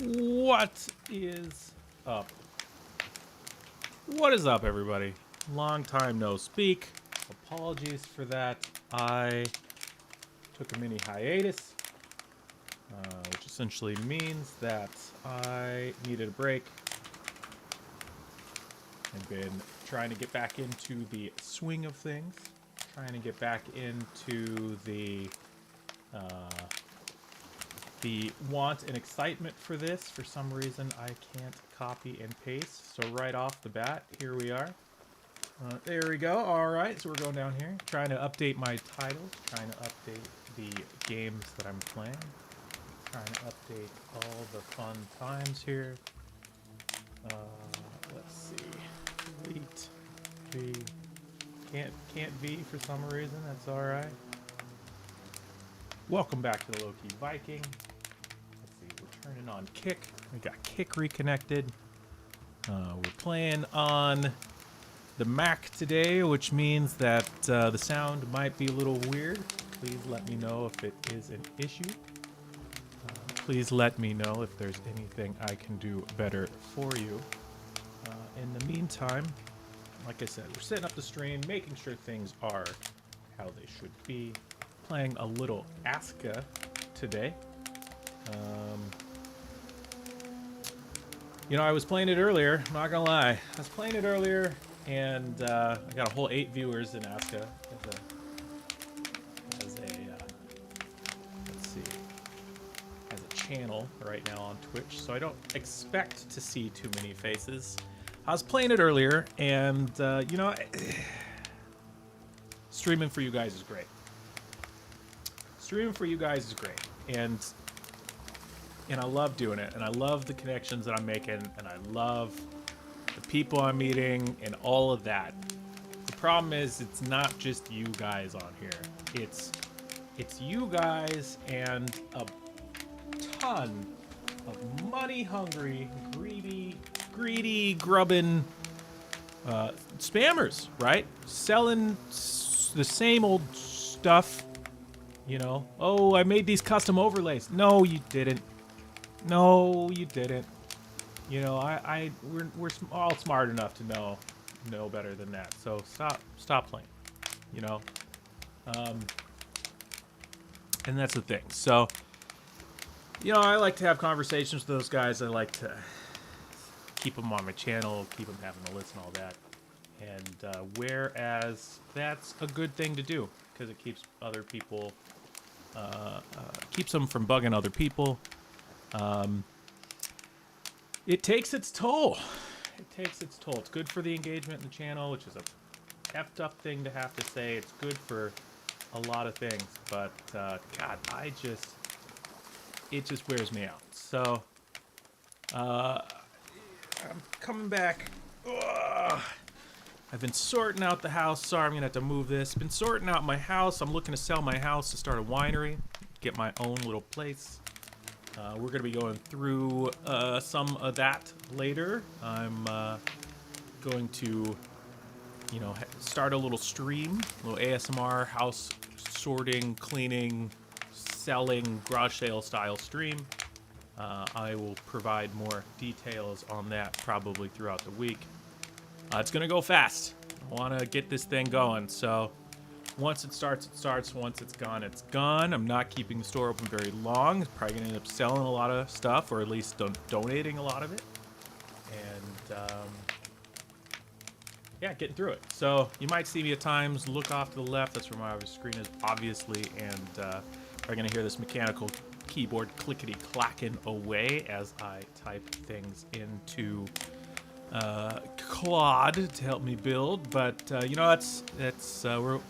What is up? What is up, everybody? Long time no speak. Apologies for that. I took a mini hiatus, which essentially means that I needed a break. I've been trying to get back into the swing of things, trying to get back into the want and excitement for this. For some reason, I can't copy and paste. So right off the bat, here we are. There we go. All right, so we're going down here, trying to update my titles, trying to update the games that I'm playing, trying to update all the fun times here. Let's see. Delete V. Can't V for some reason. That's all right. Welcome back to the Low-Key Viking. Let's see, we're turning on Kick. We got Kick reconnected. We're playing on the Mac today, which means that the sound might be a little weird. Please let me know if it is an issue. Please let me know if there's anything I can do better for you. In the meantime, like I said, we're setting up the stream, making sure things are how they should be. Playing a little ASKA today. You know, I was playing it earlier, I'm not gonna lie. I was playing it earlier, and I got a whole 8 viewers in ASKA as a channel right now on Twitch, so I don't expect to see too many faces. I was playing it earlier, and you know, streaming for you guys is great. Streaming for you guys is great, and I love doing it, and I love the connections that I'm making, and I love the people I'm meeting, and all of that. The problem is, it's not just you guys on here. It's you guys and a ton of money-hungry, greedy, grubbing spammers, right? Selling the same old stuff. You know, oh, I made these custom overlays. No, you didn't. No, you didn't. You know, we're all smart enough to know better than that. So stop playing. You know, and that's the thing. So, you know, I like to have conversations with those guys. I like to keep them on my channel, keep them having to listen, all that. And whereas that's a good thing to do because it keeps other people. Keeps them from bugging other people. It takes its toll. It takes its toll. It's good for the engagement in the channel, which is a effed up thing to have to say. It's good for a lot of things, but God, it just wears me out. So I'm coming back. Ugh. I've been sorting out the house. Sorry, I'm gonna have to move this. Been sorting out my house. I'm looking to sell my house to start a winery, get my own little place. We're gonna be going through some of that later. I'm going to, you know, start a little stream, a little ASMR house sorting, cleaning, selling, garage sale style stream. I will provide more details on that probably throughout the week. It's gonna go fast. I want to get this thing going. So once it starts, it starts. Once it's gone, it's gone. I'm not keeping the store open very long. It's probably gonna end up selling a lot of stuff, or at least donating a lot of it. And yeah, getting through it. So you might see me at times look off to the left. That's where my screen is, obviously. And you're gonna hear this mechanical keyboard clickety clacking away as I type things into Claude to help me build, but you know,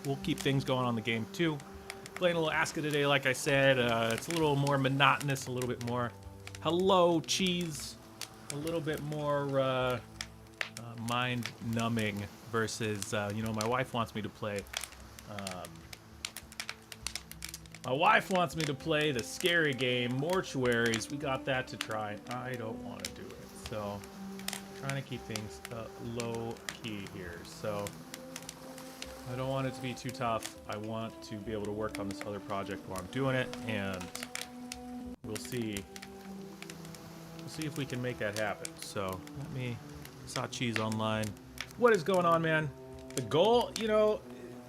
we'll keep things going on the game too. Playing a little ASKA today, like I said. It's a little more monotonous, a little bit more hello cheese, a little bit more mind numbing versus you know, my wife wants me to play the scary game Mortuaries. We got that to try. I don't want to do it, so trying to keep things low key here. So I don't want it to be too tough. I want to be able to work on this other project while I'm doing it, and we'll see see if we can make that happen. So let me saw cheese online. What is going on, man? The goal, you know,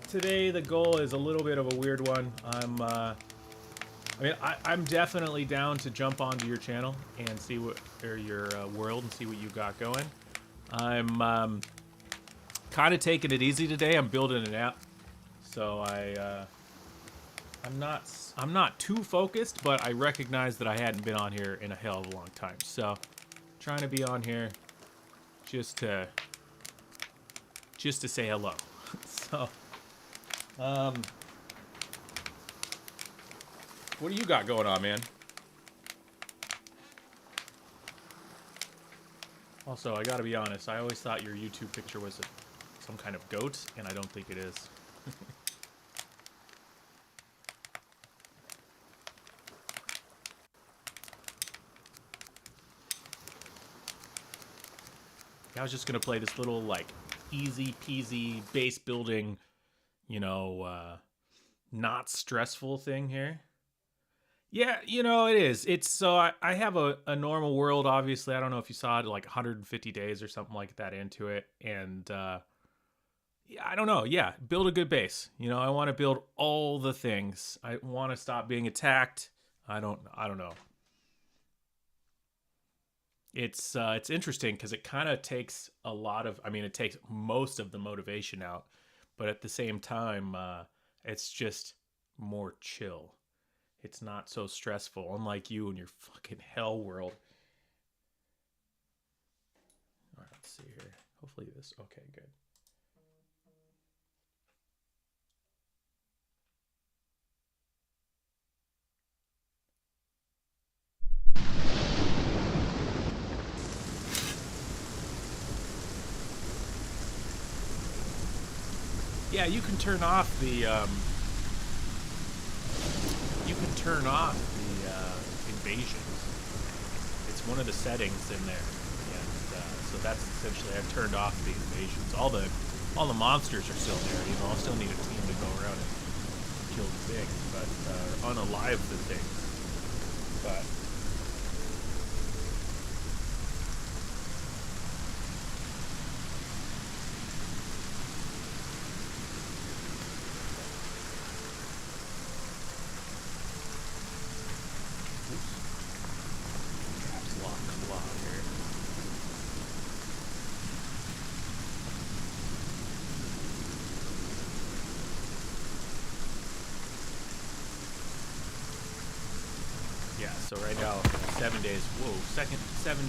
today the goal is a little bit of a weird one. I'm definitely down to jump onto your channel and see what, or your world, and see what you got going. I'm kind of taking it easy today. I'm building an app, so I'm not too focused, but I recognize that I hadn't been on here in a hell of a long time. So trying to be on here just to say hello. So what do you got going on, man? Also, I gotta be honest, I always thought your YouTube picture was some kind of goat, and I don't think it is. I was just gonna play this little, like, easy peasy base building, you know, not stressful thing here. Yeah, you know, it is. It's so I have a normal world, obviously. I don't know if you saw it, like 150 days or something like that into it. And yeah, I don't know. Yeah, build a good base. You know, I want to build all the things. I want to stop being attacked. I don't know. It's interesting because it kind of takes a lot of, I mean, it takes most of the motivation out, but at the same time, it's just more chill. It's not so stressful, unlike you and your fucking hell world. All right, let's see here. Hopefully this, okay, good. Yeah, you can turn off the invasions. It's one of the settings in there, and so that's essentially, I've turned off the invasions. All the monsters are still there. You know, I'll still need a team to go around and kill the things, but unalive the things. But so right now, 7 days. Whoa, 7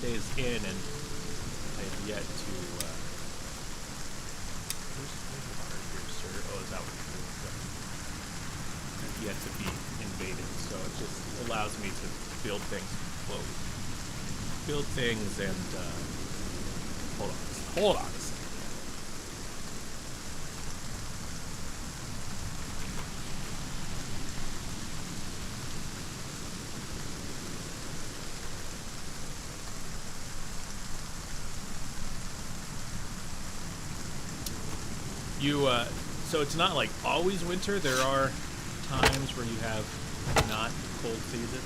days in, and I have yet to. Where's the water here, sir? Oh, is that what you're doing? So, I have yet to be invaded, so it just allows me to build things. Whoa, build things and hold on a second. So it's not like always winter. There are times where you have not cold season.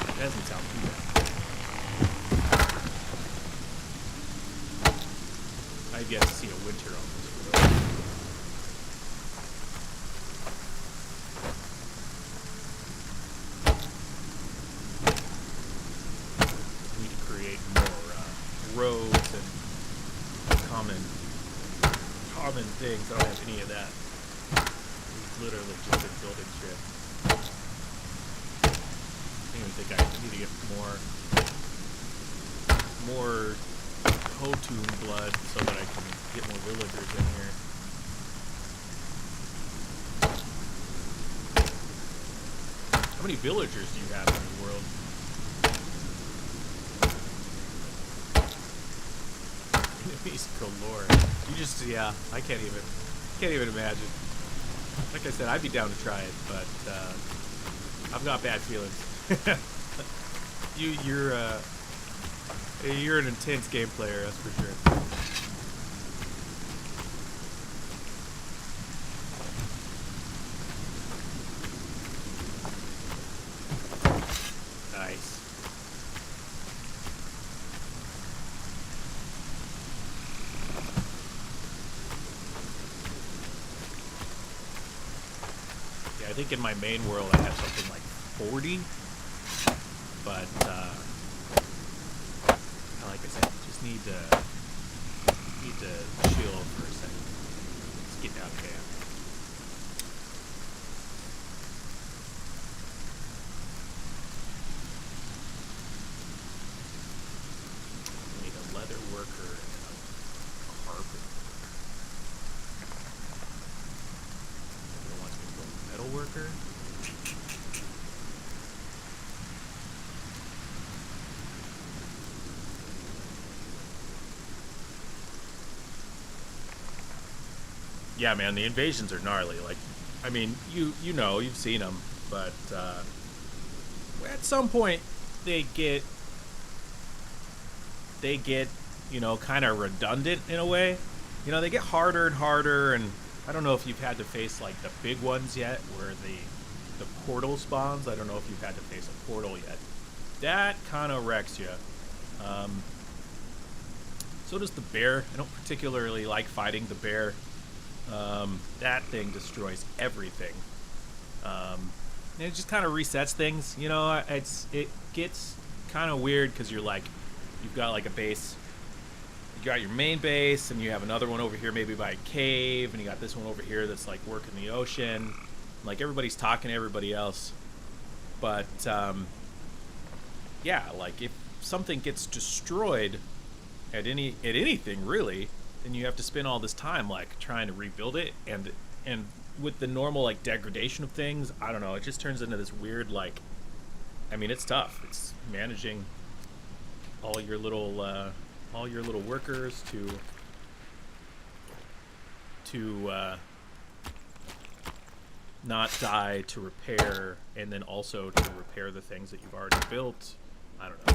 That doesn't sound too bad. I've yet to see a winter on this world. We need to create more roads and common things. I don't have any of that. We've literally just been building shit. I even think I need to get more Khotun blood so that I can get more villagers in here. How many villagers do you have in your world? Enemies galore. You just, yeah, I can't even imagine. Like I said, I'd be down to try it, but I've got bad feelings. You're an intense game player, that's for sure. think in my main world I have something like 40. But, like I said, just need to chill for a second. Let's get down camp. I need a leather worker and a carpet worker. Everyone wants me to go metal worker. Yeah, man, the invasions are gnarly. Like, I mean, you know, you've seen them, but at some point they get, you know, kind of redundant in a way. You know, they get harder and harder, and I don't know if you've had to face like the big ones yet, where the portal spawns. I don't know if you've had to face a portal yet. That kind of wrecks you. So does the bear. I don't particularly like fighting the bear. That thing destroys everything. And it just kind of resets things, you know. It gets kind of weird because you're like, you've got like a base, you got your main base, and you have another one over here maybe by a cave, and you got this one over here that's like working the ocean. Like everybody's talking to everybody else, but yeah, like if something gets destroyed at anything really, then you have to spend all this time like trying to rebuild it, and with the normal like degradation of things, I don't know, it just turns into this weird, like, I mean, it's tough. It's managing all your little workers to not die, to repair, and then also to repair the things that you've already built. I don't know.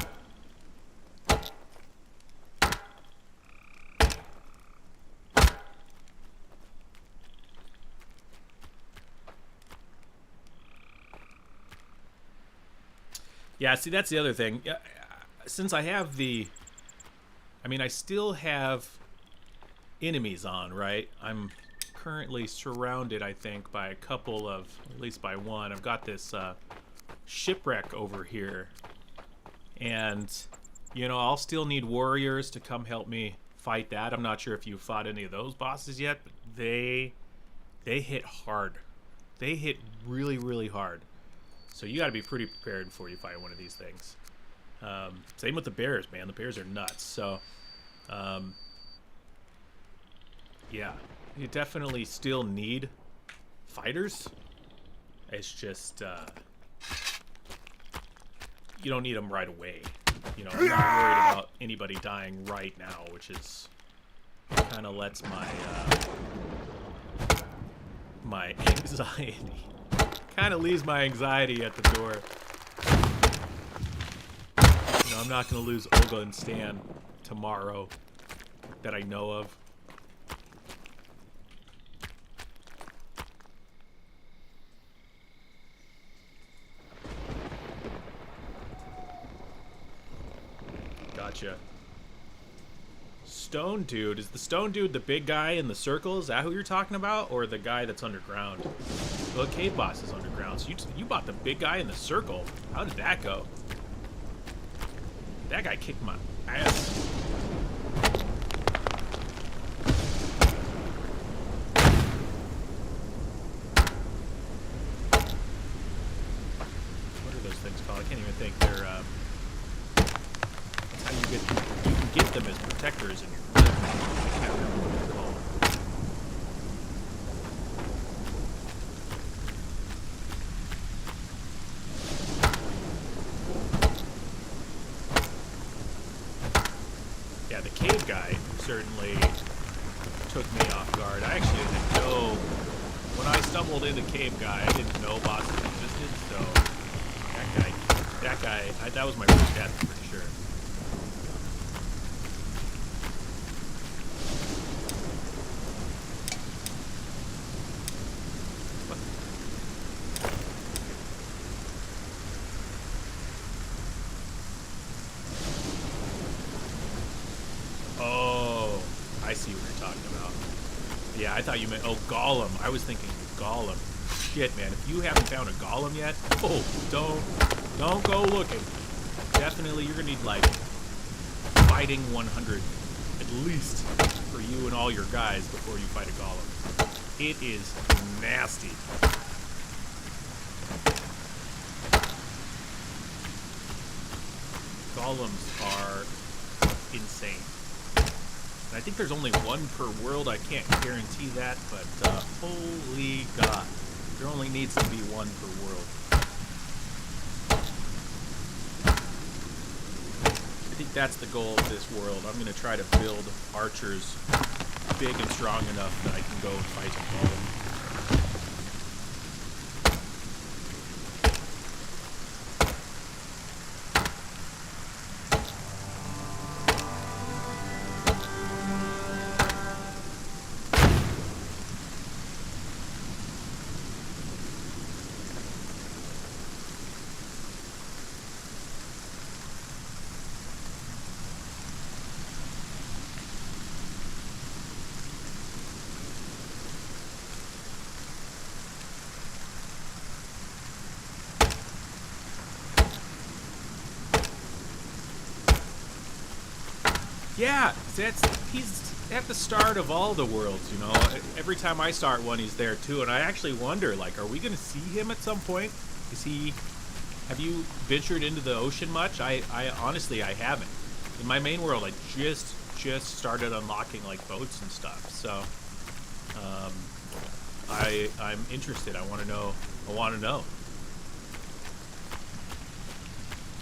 Yeah, see, that's the other thing. Since I have I still have enemies on, right? I'm currently surrounded, I think, by a couple of, at least by one. I've got this shipwreck over here. And, you know, I'll still need warriors to come help me fight that. I'm not sure if you've fought any of those bosses yet, but they hit hard. They hit really, really hard. So you got to be pretty prepared before you fight one of these things. Same with the bears, man. The bears are nuts. So, yeah, you definitely still need fighters. It's just you don't need them right away. You know, I'm not worried about anybody dying right now, which is kind of lets my anxiety. Kind of leaves my anxiety at the door. You know, I'm not going to lose Olga and Stan tomorrow that I know of. Gotcha. Stone Dude. Is the Stone Dude the big guy in the circle? Is that who you're talking about? Or the guy that's underground? Well, the cave boss is underground, so you bought the big guy in the circle. How did that go? That guy kicked my ass. What are those things called? I can't even think. They're that's how you can get them as protectors in your I can't remember what they're called. Yeah, the cave guy certainly took me off guard. I actually didn't know, when I stumbled into Cave Guy, I didn't know bosses existed, so that was my first death, I'm pretty sure. Oh, I see what you're talking about. Yeah, I thought you meant, oh, Gollum. I was thinking Gollum. shit, man. If you haven't found a golem yet, oh, don't go looking. Definitely, you're gonna need like fighting 100 at least for you and all your guys before you fight a golem. It is nasty. Golems are insane. And I think there's only one per world. I can't guarantee that, but holy God. There only needs to be one per world. I think that's the goal of this world. I'm going to try to build archers big and strong enough that I can go and fight a golem. Yeah, he's at the start of all the worlds, you know. Every time I start one, he's there too, and I actually wonder, like, are we going to see him at some point? Have you ventured into the ocean much? I honestly, I haven't. In my main world, I just started unlocking, like, boats and stuff, so, I'm interested. I want to know.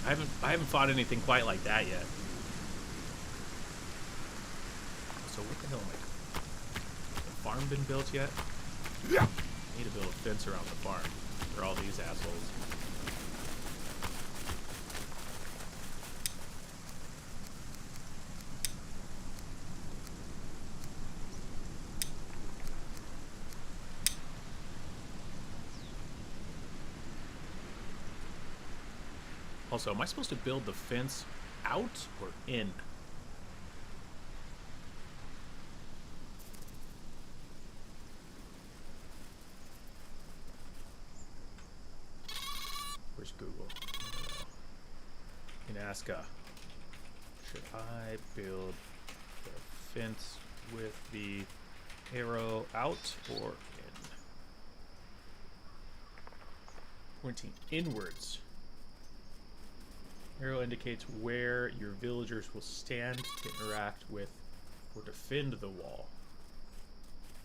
I haven't fought anything quite like that yet. So what the hell am I doing? Has the farm been built yet? Yeah. I need to build a fence around the farm for all these assholes. Also, am I supposed to build the fence out or in? Google. In ASKA, should I build the fence with the arrow out or in? Pointing inwards. Arrow indicates where your villagers will stand to interact with or defend the wall.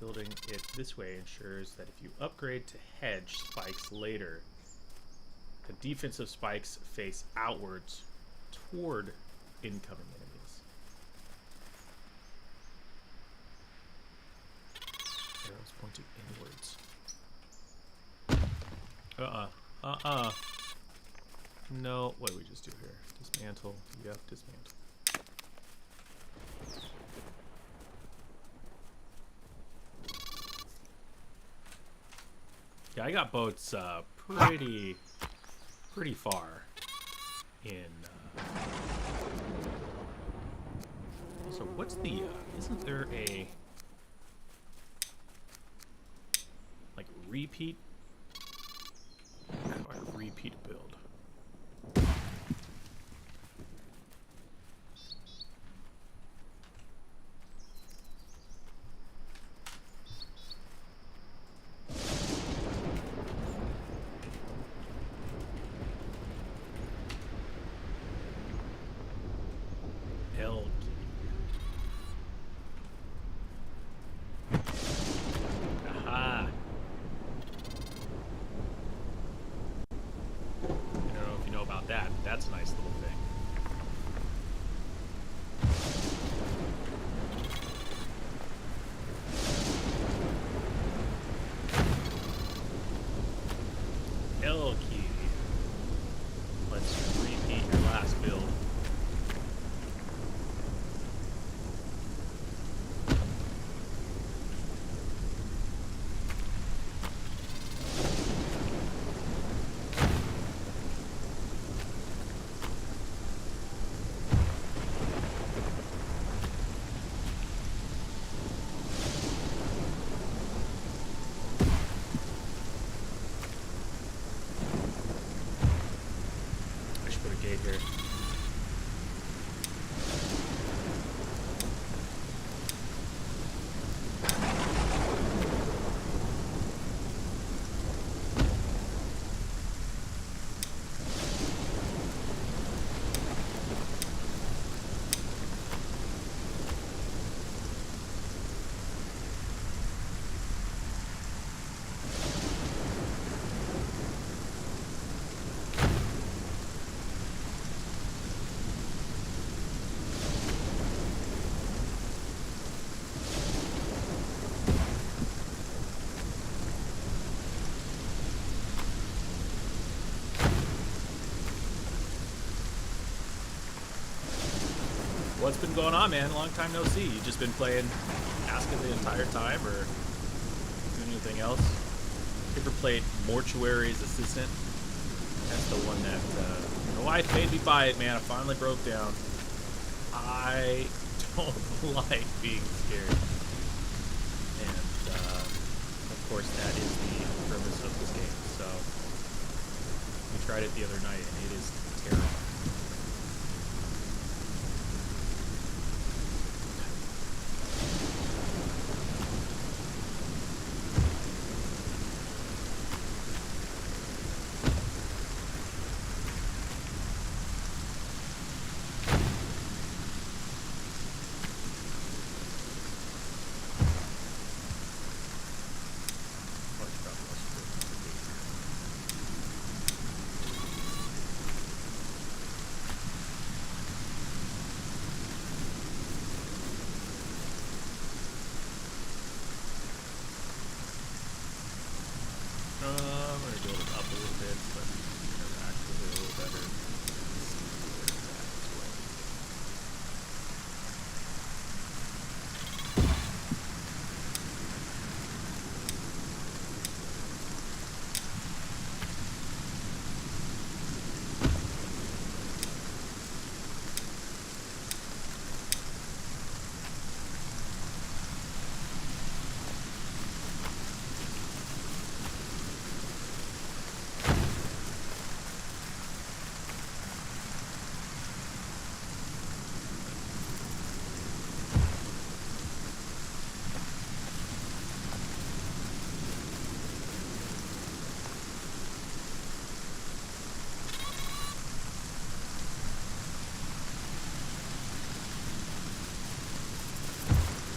Building it this way ensures that if you upgrade to hedge spikes later, the defensive spikes face outwards toward incoming enemies. Arrows pointing inwards. No, what do we just do here? Dismantle. Yep, dismantle. Yeah, I got boats pretty far in. Also, what's the? Isn't there a like repeat? How do I repeat build? That's a nice little thing. L key. Let's repeat your last build. gate here. What's been going on, man? Long time no see. You just been playing ASKA the entire time, or doing anything else? You ever played Mortuary's Assistant? That's the one that my wife made me buy it, man. I finally broke down. I don't like being scared, and of course that is the premise of this game. So we tried it the other night, and it is terrible. I'm going to build it up a little bit, but interact with it a little better. Let's see where it's at as well.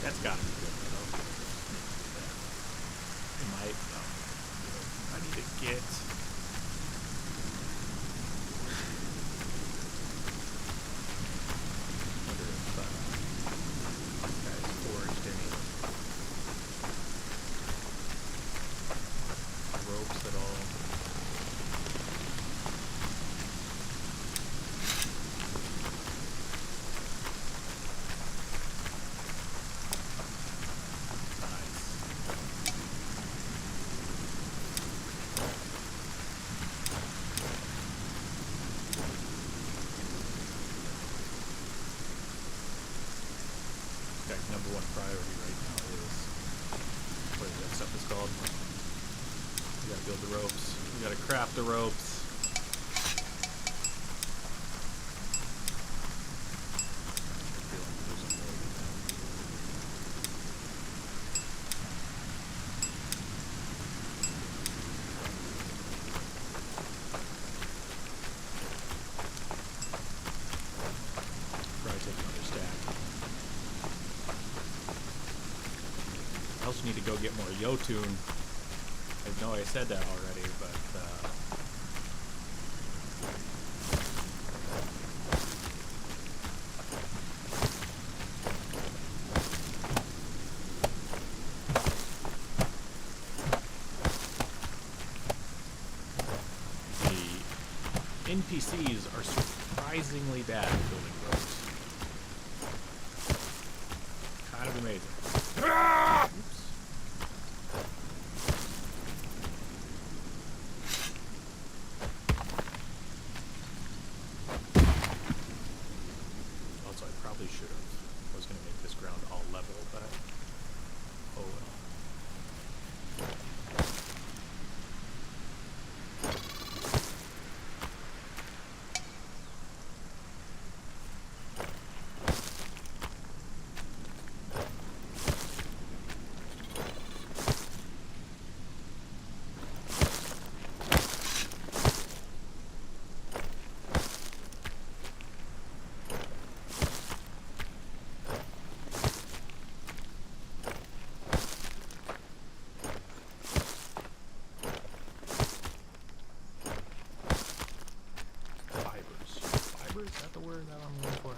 That's got to be good, though. It might. I need to get. I wonder if this guy's forged any ropes at all. Number one priority right now is whatever that stuff is called. We gotta build the ropes. We gotta craft the ropes. Probably take another stack. I also need to go get more Yotun. I know I said that already, but the NPCs are surprisingly bad at building roads. Kind of amazing. Ah! Oops. Also, I probably should have. I was going to make this ground all level, but oh well. Is that the word that I'm looking for?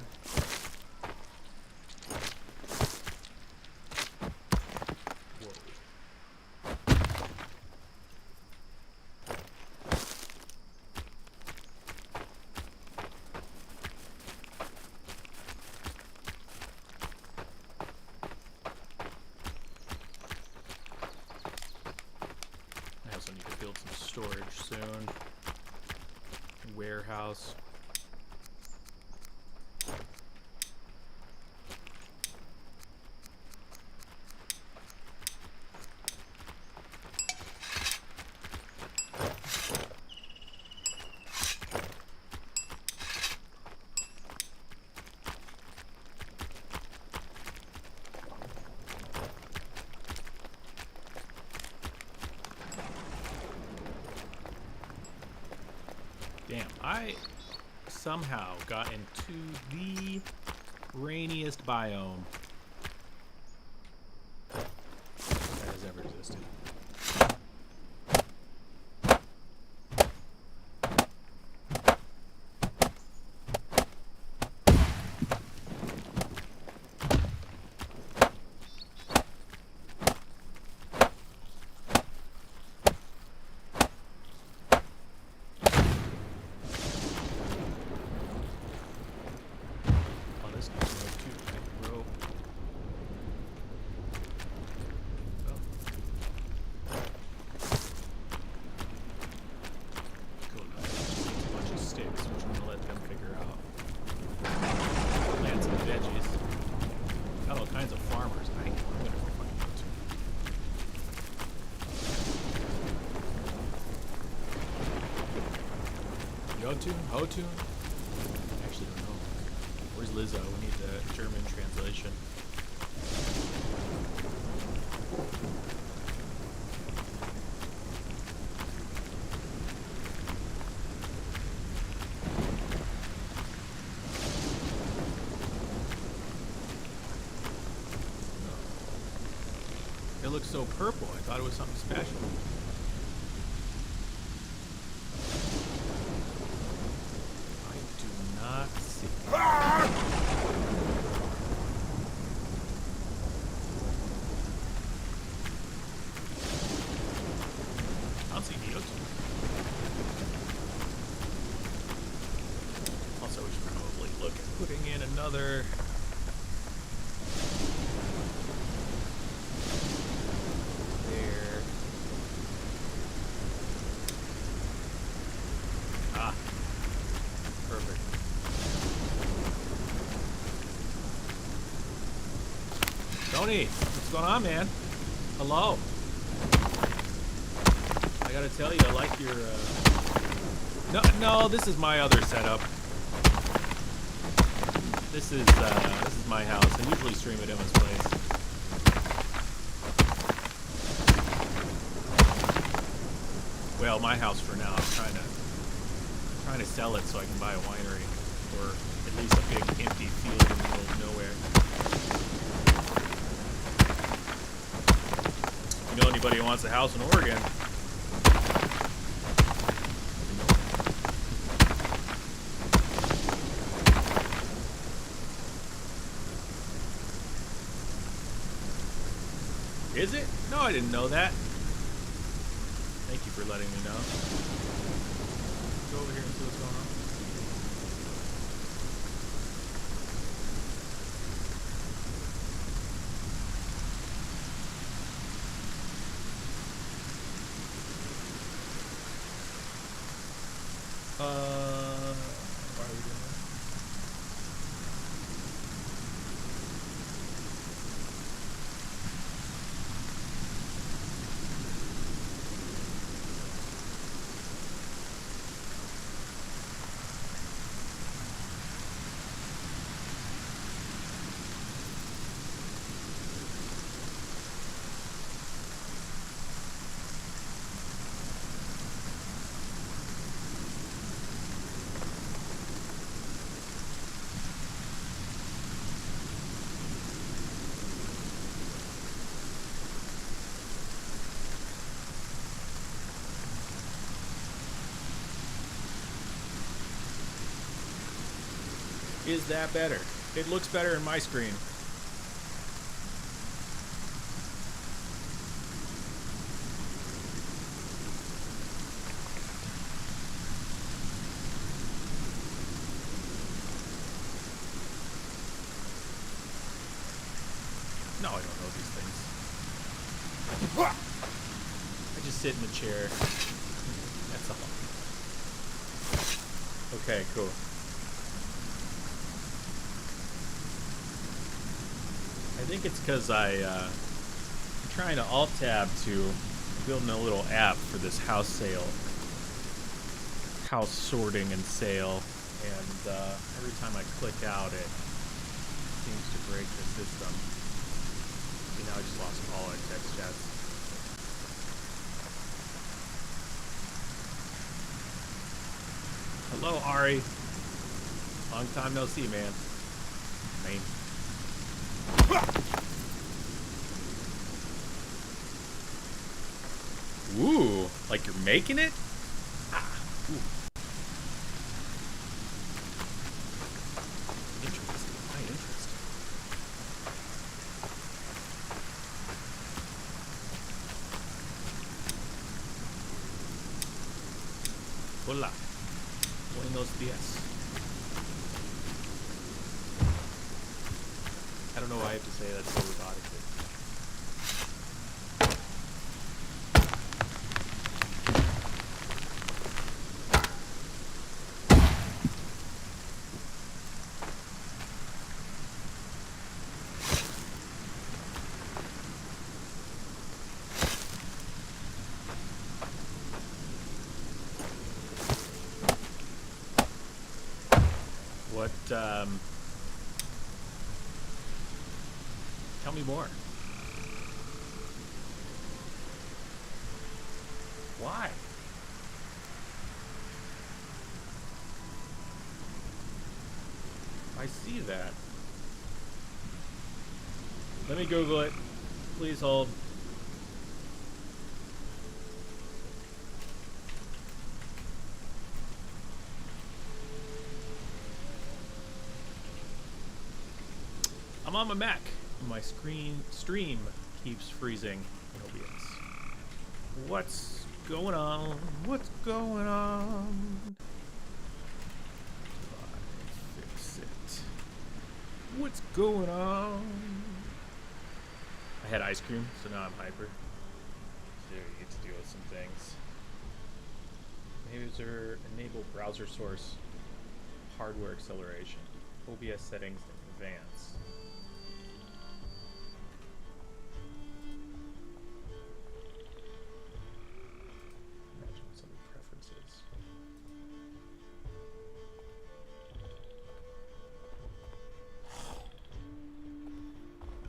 I also need to build some storage soon. Warehouse. Damn, I somehow got into the rainiest biome that has ever existed. Hotun? I actually don't know. Where's Lizzo? We need the German translation. It looks so purple. I thought it was something special. Another there. Ah, perfect. Tony, what's going on, man? Hello. I gotta tell you, I like your. No, this is my other setup. This is my house. I usually stream at Emma's place. Well, my house for now. I'm trying to sell it so I can buy a winery, or at least a big empty field in the middle of nowhere. If you know anybody who wants a house in Oregon? Is it? No, I didn't know that. Thank you for letting me know. Go over here and see what's going on. Why are we doing that? Is that better? It looks better in my screen. No, I don't know these things. I just sit in the chair. That's all. Okay, cool. I think it's because I'm trying to alt-tab to building a little app for this house sale. House sorting and sale. And every time I click out, it seems to break the system. See, now I just lost all our text chats. Hello, Ari. Long time no see, man. Ooh, like you're making it? Ah, ooh. Interesting, quite interesting. Hola. Buenos días. I don't know why I have to say that so robotically. Tell me more. Why? I see that. Let me Google it. Please hold. I'm on my Mac. My stream keeps freezing in OBS. What's going on? What's going on? Fix it. What's going on? I had ice cream, so now I'm hyper. So you get to deal with some things. User enable browser source hardware acceleration. OBS settings in advance.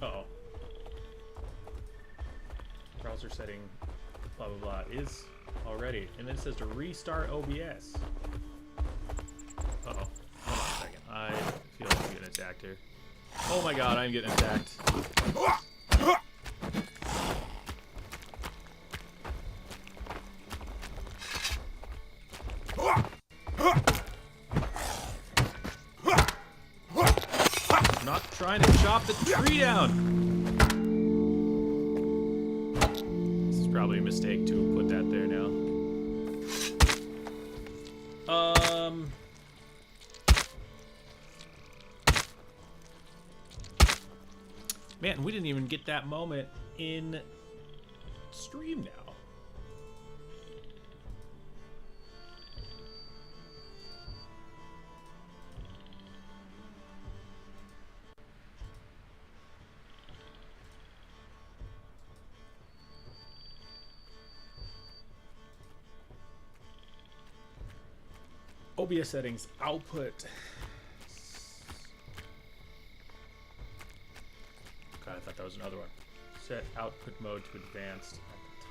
Uh-oh. Browser setting, blah, blah, blah, is already. And then it says to restart OBS. Uh-oh. Hold on a second. I feel like I'm getting attacked here. Oh my god, I'm getting attacked. I'm not trying to chop the tree down. Probably a mistake to put that there now. Man, we didn't even get that moment in stream now. OBS settings, output. God, I thought that was another one. Set output mode to advanced at the top.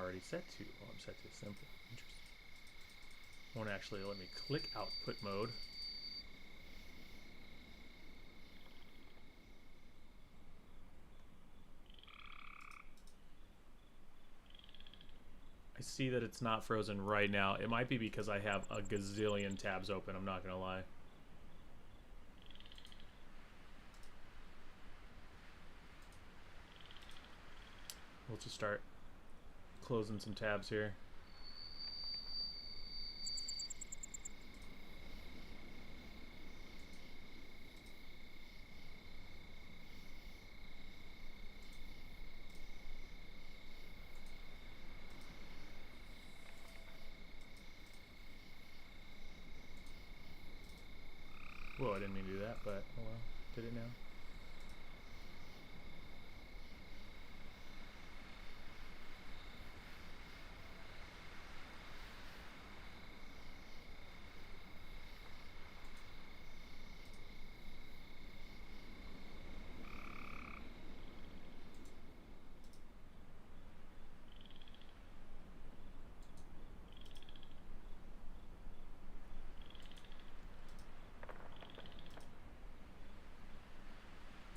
already set to. Oh, I'm set to simple. Interesting. Won't actually let me click output mode. I see that it's not frozen right now. It might be because I have a gazillion tabs open, I'm not gonna lie. We'll just start closing some tabs here. Whoa, I didn't mean to do that, but oh well, did it now.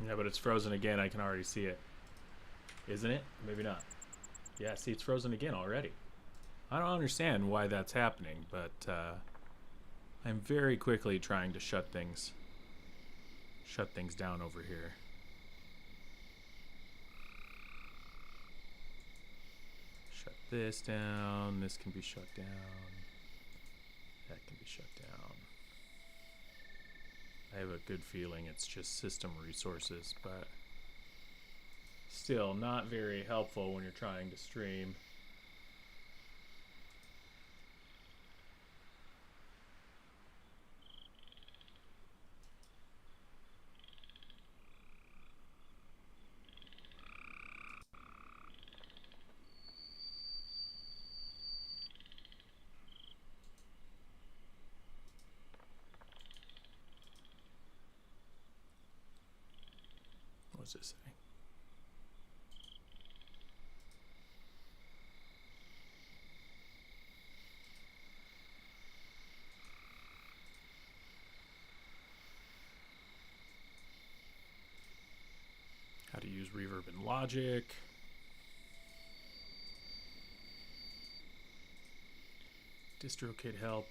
Yeah, but it's frozen again. I can already see it. Isn't it? Maybe not. Yeah, see, it's frozen again already. I don't understand why that's happening, but I'm very quickly trying to shut things down over here. Shut this down. This can be shut down. That can be shut down. I have a good feeling it's just system resources, but still not very helpful when you're trying to stream. What's it say? How to use reverb in Logic. DistroKit help.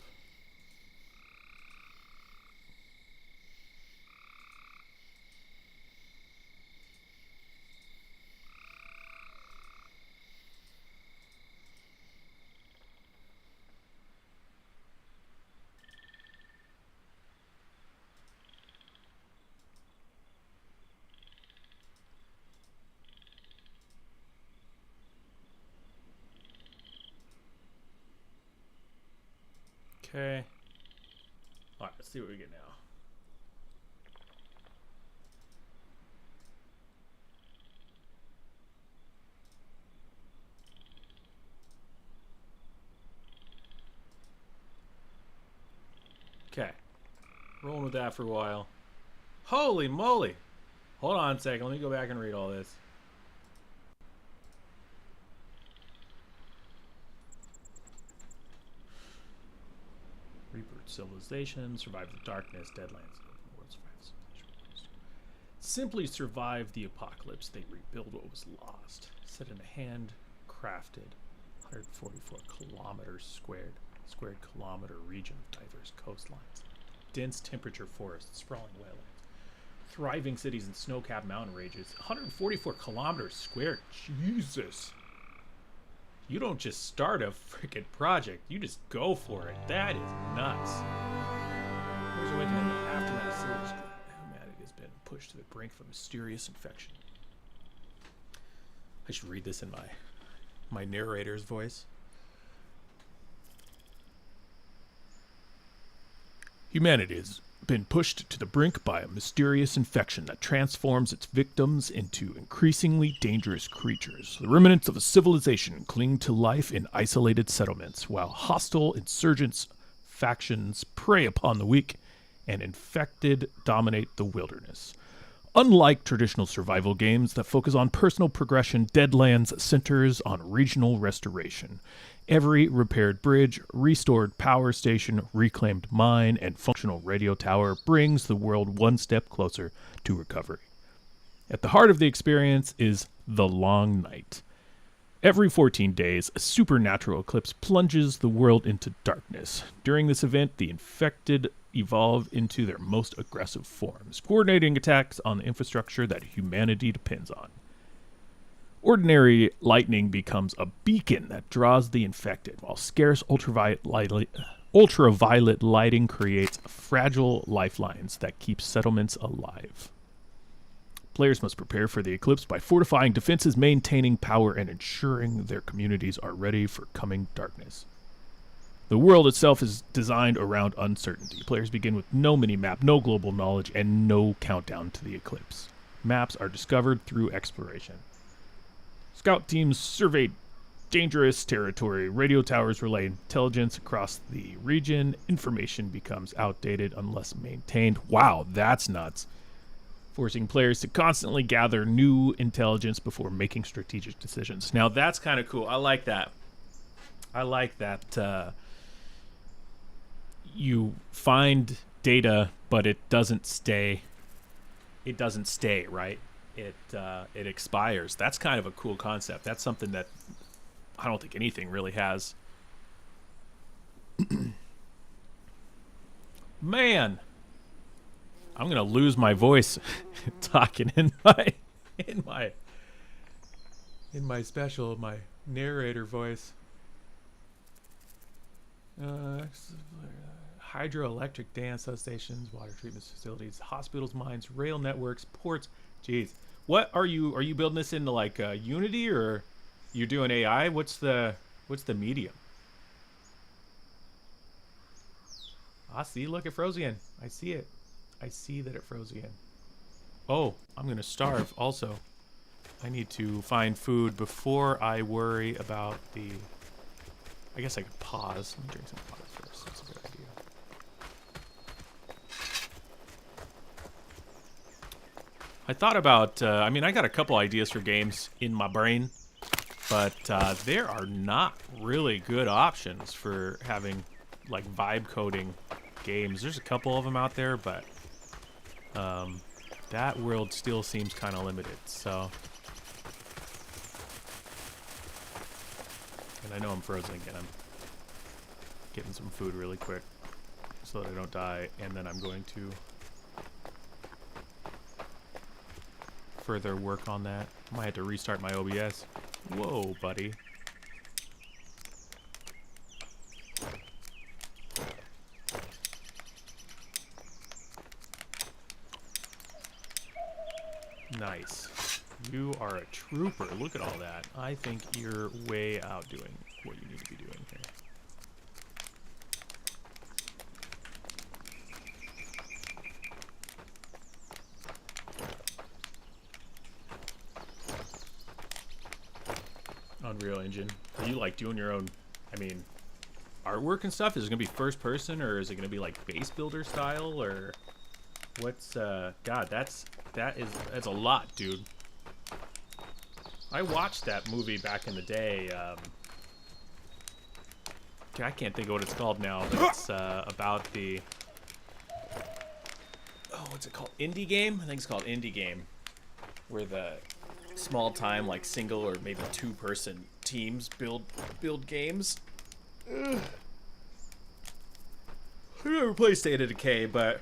Okay. All right, let's see what we get now. Okay. Rolling with that for a while. Holy moly! Hold on a second. Let me go back and read all this. Rebirth civilization, survive the darkness, deadlands, simply survive the apocalypse. They rebuild what was lost. Set in a handcrafted 144 kilometers squared kilometer region of diverse coastlines, dense temperature forests, sprawling wetlands, thriving cities and snow-capped mountain ranges. 144 kilometers squared. Jesus. You don't just start a freaking project, you just go for it. That is nuts. Here's a awakening in the aftermath of civilization. Humanity has been pushed to the brink of a mysterious infection. I should read this in my narrator's voice. Humanity has been pushed to the brink by a mysterious infection that transforms its victims into increasingly dangerous creatures. The remnants of a civilization cling to life in isolated settlements, while hostile insurgents factions prey upon the weak and infected dominate the wilderness. Unlike traditional survival games that focus on personal progression, Deadlands centers on regional restoration. Every repaired bridge, restored power station, reclaimed mine, and functional radio tower brings the world one step closer to recovery. At the heart of the experience is the Long Night. Every 14 days, a supernatural eclipse plunges the world into darkness. During this event, the infected evolve into their most aggressive forms, coordinating attacks on the infrastructure that humanity depends on. Ordinary lightning becomes a beacon that draws the infected, while scarce ultraviolet lighting creates fragile lifelines that keep settlements alive. Players must prepare for the eclipse by fortifying defenses, maintaining power, and ensuring their communities are ready for coming darkness. The world itself is designed around uncertainty. Players begin with no mini-map, no global knowledge, and no countdown to the eclipse. Maps are discovered through exploration. Scout teams survey dangerous territory. Radio towers relay intelligence across the region. Information becomes outdated unless maintained. Wow, that's nuts. Forcing players to constantly gather new intelligence before making strategic decisions. Now, that's kind of cool. I like that. I like that you find data, but it doesn't stay. It doesn't stay, right? It expires. That's kind of a cool concept. That's something that I don't think anything really has. Man, I'm gonna lose my voice talking in my special, my narrator voice. Hydroelectric dam substations, water treatment facilities, hospitals, mines, rail networks, ports. Jeez, what are you building this into like Unity, or you're doing AI? What's the medium? Ah, see, look, it froze again. I see it. I see that it froze again. Oh, I'm gonna starve also. I need to find food before I worry about the... I guess I could pause. Let me drink some water first. That's a good idea. I thought about, I mean, I got a couple ideas for games in my brain, but there are not really good options for having, like, vibe coding games. There's a couple of them out there, but that world still seems kind of limited, so... And I know I'm frozen again. I'm getting some food really quick so that I don't die, and then I'm going to further work on that. I might have to restart my OBS. Whoa, buddy. Nice. You are a trooper. Look at all that. I think you're way out doing what you need to be doing here. Unreal Engine. Are you like doing your own, I mean, artwork and stuff? Is it gonna be first person, or is it gonna be like base builder style, or what's God, that's a lot, dude. I watched that movie back in the day. I can't think of what it's called now, but it's about the... Oh, what's it called? Indie Game? I think it's called Indie Game. Where the small time, like single or maybe two-person teams build games. Ugh. I never played State of Decay, but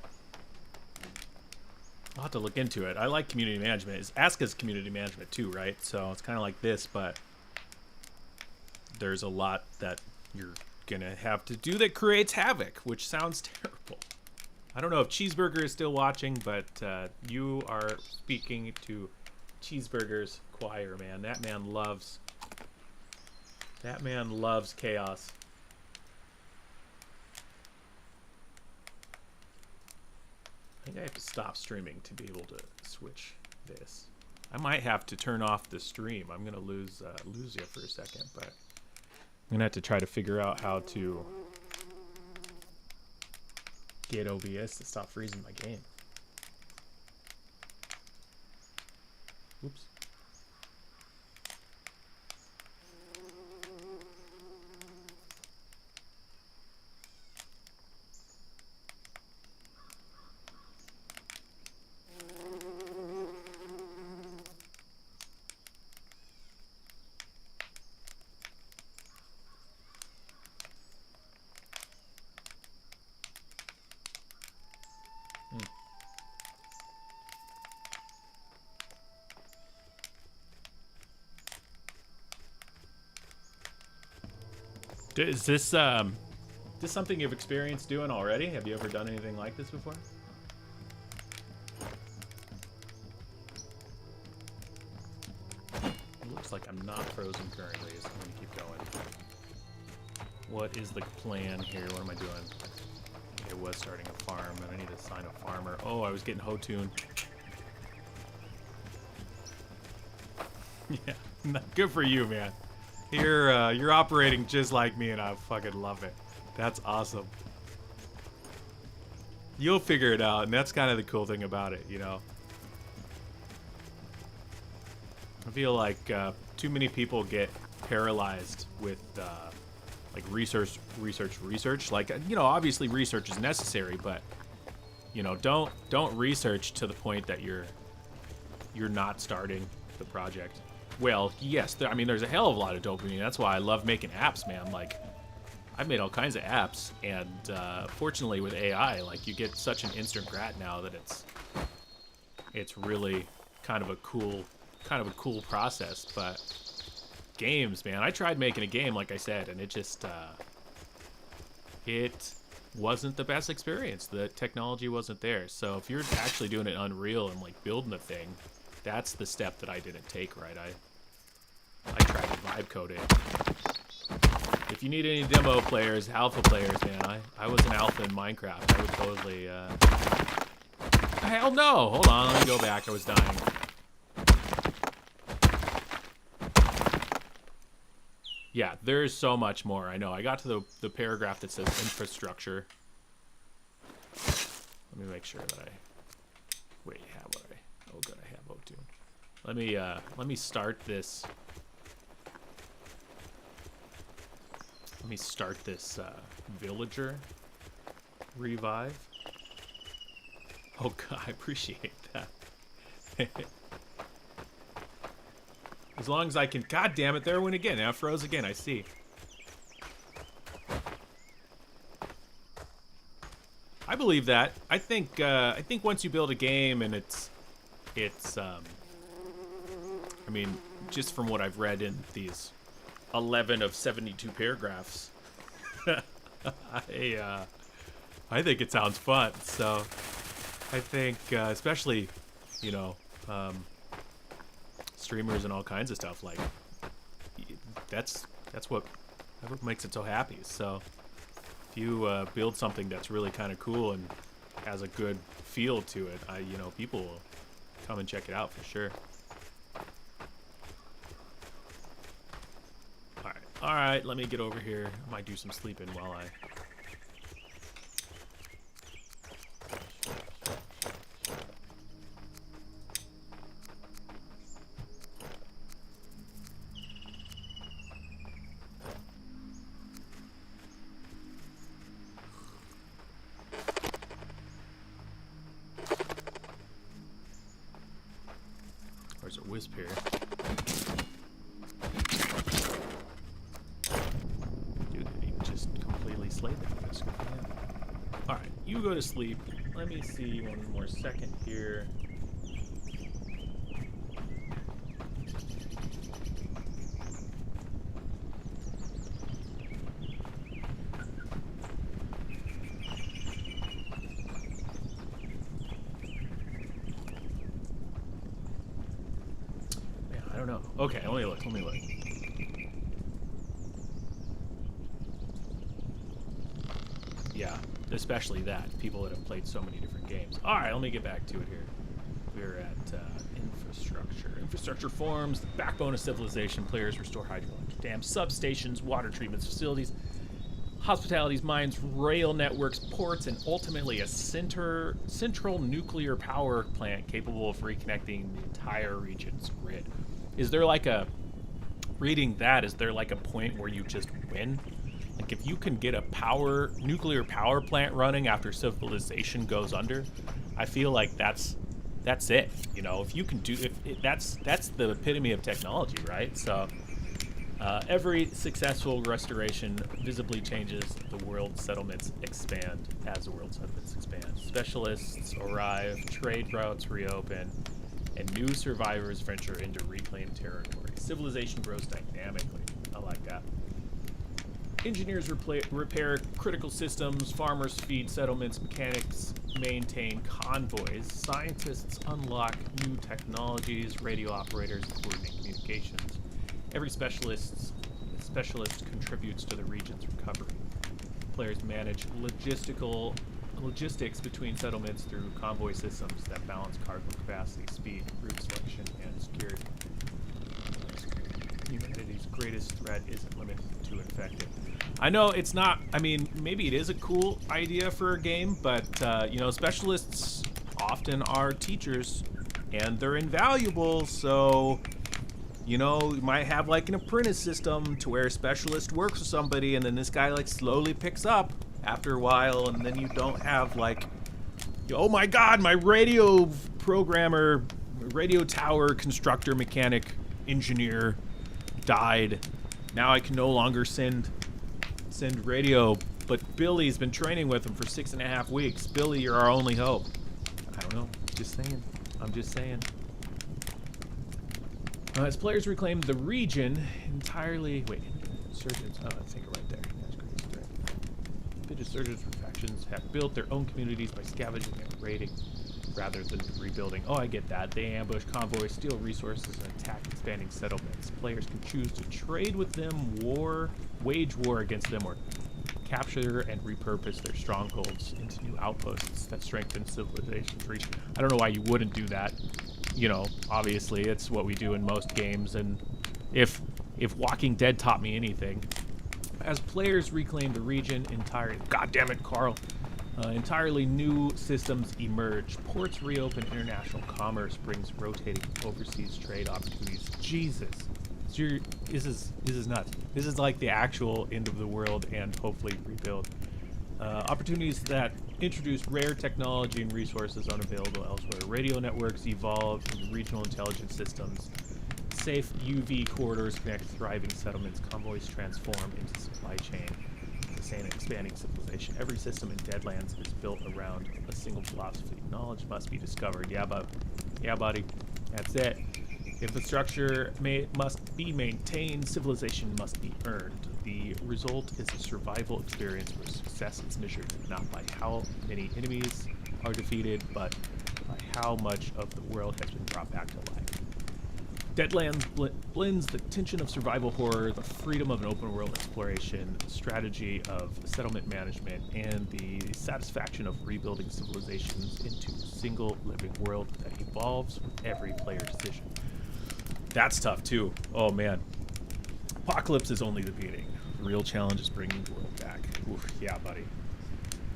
I'll have to look into it. I like community management. It's ASKA's community management too, right? So it's kind of like this, but there's a lot that you're gonna have to do that creates havoc, which sounds terrible. I don't know if Cheeseburger is still watching, but you are speaking to Cheeseburger's choir, man. That man loves chaos. I think I have to stop streaming to be able to switch this. I might have to turn off the stream. I'm gonna lose you for a second, but I'm gonna have to try to figure out how to get OBS to stop freezing my game. Whoops. Is this something you've experienced doing already? Have you ever done anything like this before? It looks like I'm not frozen currently, so I'm gonna keep going. What is the plan here? What am I doing? I was starting a farm, and I need to assign a farmer. Oh, I was getting Hotun. Yeah, good for you, man. You're operating just like me, and I fucking love it. That's awesome. You'll figure it out, and that's kind of the cool thing about it, you know. I feel like too many people get paralyzed with like research. Like, you know, obviously research is necessary, but you know, don't research to the point that you're not starting the project. Well, yes, I mean, there's a hell of a lot of dopamine. That's why I love making apps, man. Like, I've made all kinds of apps, and fortunately with AI, like, you get such an instant grat now that it's really kind of a cool process. But games, man, I tried making a game, like I said, and it just it wasn't the best experience. The technology wasn't there. So if you're actually doing it Unreal and like building a thing, that's the step that I didn't take, right? I tried to vibe code it. If you need any demo players, alpha players, man, I was an alpha in Minecraft. I would totally, hell no! Hold on, let me go back. I was dying. Yeah, there's so much more. I know. I got to the paragraph that says infrastructure. Let me make sure that I... Wait, have what I... Oh, good, I have O2. Let me start this... Let me start this villager revive. Oh, God, I appreciate that. As long as I can... God damn it, there I went again. Now I froze again, I see. I believe that. I think once you build a game and it's I mean, just from what I've read in these 11 of 72 paragraphs, I think it sounds fun. So I think, especially, you know, streamers and all kinds of stuff, like that's what makes it so happy. So if you build something that's really kind of cool and has a good feel to it, you know, people will come and check it out for sure. All right, let me get over here. I might do some sleeping while I... There's a wisp here. Dude, he just completely slayed that wisp. Yeah. Alright, you go to sleep. Let me see one more second here. Okay, let me look. Yeah, especially that. People that have played so many different games. Alright, let me get back to it here. We're at infrastructure. Infrastructure forms the backbone of civilization. Players restore hydroelectric dams, substations, water treatment facilities. Hospitalities, mines, rail networks, ports, and ultimately a central nuclear power plant capable of reconnecting the entire region's grid. Is there like a, reading that, is there like a point where you just win? Like if you can get a nuclear power plant running after civilization goes under, I feel like that's it. You know, if you can do, that's the epitome of technology, right? So every successful restoration visibly changes the world. Settlements expand as the world settlements expand. Specialists arrive, trade routes reopen, and new survivors venture into reclaimed territory. Civilization grows dynamically. I like that. Engineers repair critical systems, farmers feed settlements, mechanics maintain convoys, scientists unlock new technologies, radio operators coordinate communications. Every specialist contributes to the region's recovery. Players manage logistics between settlements through convoy systems that balance cargo capacity, speed, route selection, and security. Humanity's greatest threat isn't limited to infected. I know it's not, I mean, maybe it is a cool idea for a game, but, you know, specialists often are teachers, and they're invaluable, so, you know, you might have, like, an apprentice system to where a specialist works with somebody, and then this guy, like, slowly picks up after a while, and then you don't have, like, oh my god, my radio programmer, radio tower constructor, mechanic, engineer died. Now I can no longer send radio, but Billy's been training with him for 6.5 weeks. Billy, you're our only hope. I don't know. Just saying. I'm just saying. As players reclaim the region entirely... Wait. Insurgents. Oh, I think right there. That's great. Indigenous insurgents and factions have built their own communities by scavenging and raiding rather than rebuilding. Oh, I get that. They ambush convoys, steal resources, and attack expanding settlements. Players can choose to trade with them, wage war against them, or capture and repurpose their strongholds into new outposts that strengthen civilization's reach. I don't know why you wouldn't do that. You know, obviously, it's what we do in most games, and if Walking Dead taught me anything, as players reclaim the region entirely, God damn it, Carl, entirely new systems emerge. Ports reopen, international commerce brings rotating overseas trade opportunities. Jesus, this is nuts. This is like the actual end of the world and hopefully rebuild. Opportunities that introduce rare technology and resources unavailable elsewhere. Radio networks evolve into regional intelligence systems. Safe UV corridors connect thriving settlements. Convoys transform into supply chain. The same expanding civilization. Every system in Deadlands is built around a single philosophy. Knowledge must be discovered. Yeah, buddy. That's it. Infrastructure must be maintained. Civilization must be earned. The result is a survival experience where success is measured not by how many enemies are defeated, but by how much of the world has been brought back to life. Deadlands blends the tension of survival horror, the freedom of an open world exploration, the strategy of settlement management, and the satisfaction of rebuilding civilizations into a single living world that evolves with every player's decision. That's tough too. Oh man. Apocalypse is only the beginning. The real challenge is bringing the world back. Oof, yeah, buddy.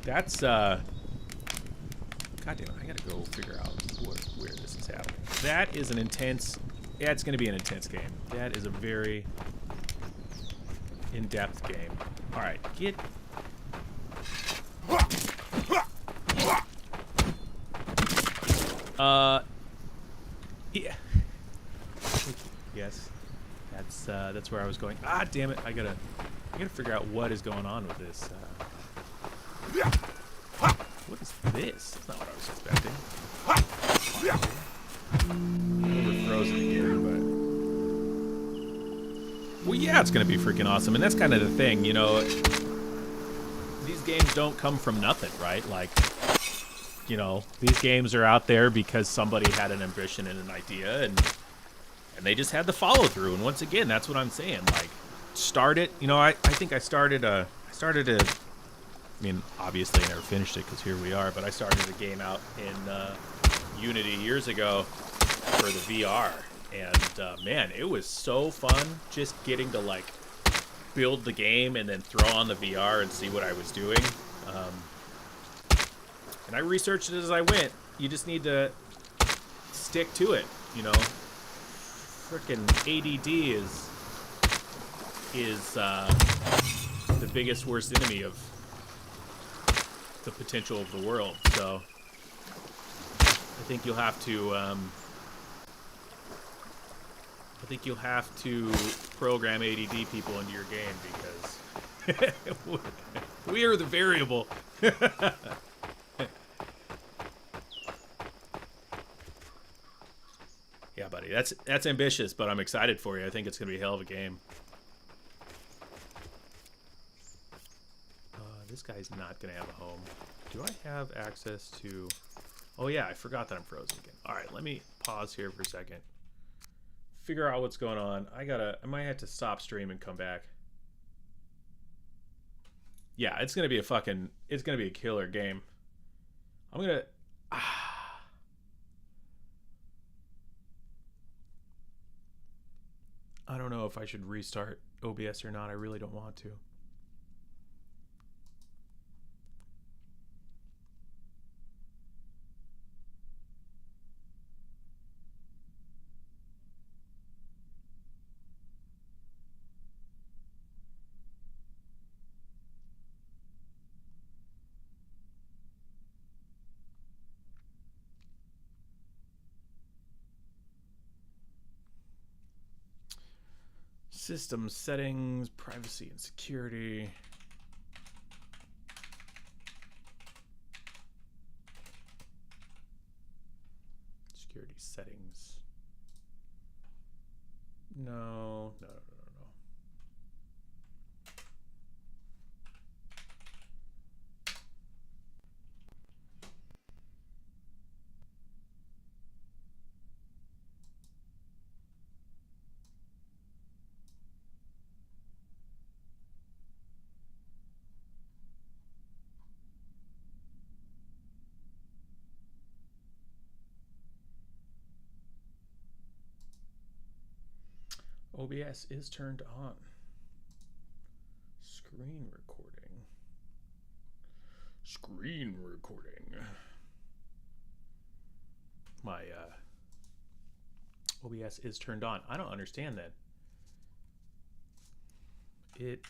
That's God damn it, I gotta go figure out where this is happening. That is an intense... Yeah, it's going to be an intense game. That is a very in-depth game. All right, get... Yeah. Yes. That's where I was going. Ah, damn it. I gotta figure out what is going on with this. What is this? That's not what I was expecting. We're frozen here, but... Well, yeah, it's going to be freaking awesome. And that's kind of the thing, you know. These games don't come from nothing, right? Like, you know, these games are out there because somebody had an ambition and an idea, and they just had the follow-through. And once again, that's what I'm saying. Like, start it. You know, I think I started a... I mean, obviously I never finished it because here we are, but I started a game out in Unity years ago for the VR, and man, it was so fun just getting to like build the game and then throw on the VR and see what I was doing. And I researched it as I went. You just need to stick to it, you know. Frickin' ADD is the biggest worst enemy of the potential of the world. So I think you'll have to program ADD people into your game because we are the variable. Yeah, buddy, that's ambitious, but I'm excited for you. I think it's gonna be a hell of a game. This guy's not gonna have a home. Do I have access to? Oh yeah, I forgot that I'm frozen again. All right, let me pause here for a second. Figure out what's going on. I might have to stop stream and come back. Yeah, it's gonna be a killer game. I'm gonna. I don't know if I should restart OBS or not. I really don't want to. System settings, privacy and security. Security settings. No. OBS is turned on. Screen recording. My OBS is turned on. I don't understand that. It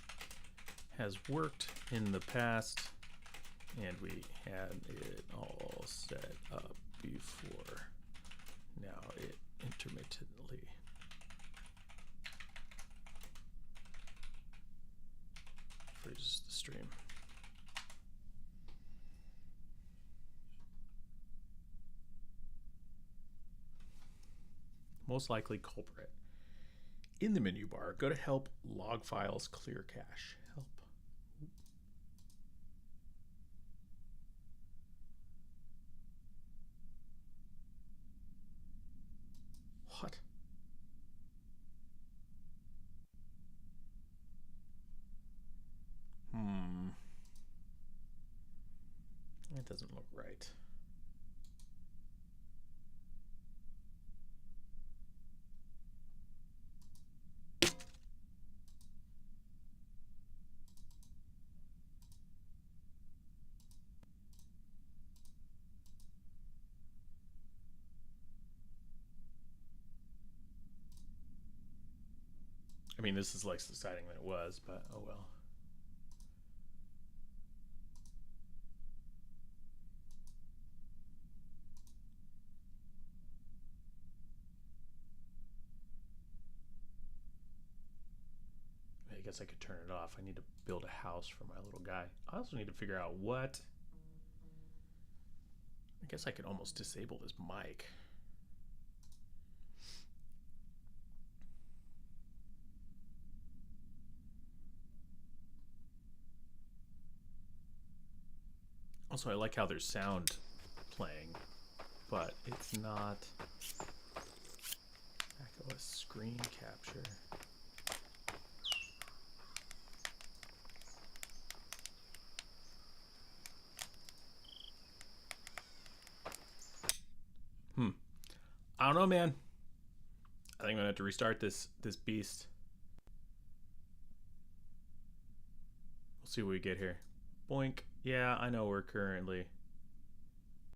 has worked in the past, and we had it all set up before. Now it intermittently freezes the stream. Most likely culprit. In the menu bar, go to Help, Log Files, Clear Cache. Help. What? That doesn't look right. I mean, this is less exciting than it was, but oh well. I guess I could turn it off. I need to build a house for my little guy. I also need to figure out what. I guess I could almost disable this mic. Also, I like how there's sound playing, but it's not macOS screen capture. I don't know, man. I think I'm gonna have to restart this beast. see what we get here. Boink. Yeah, I know we're currently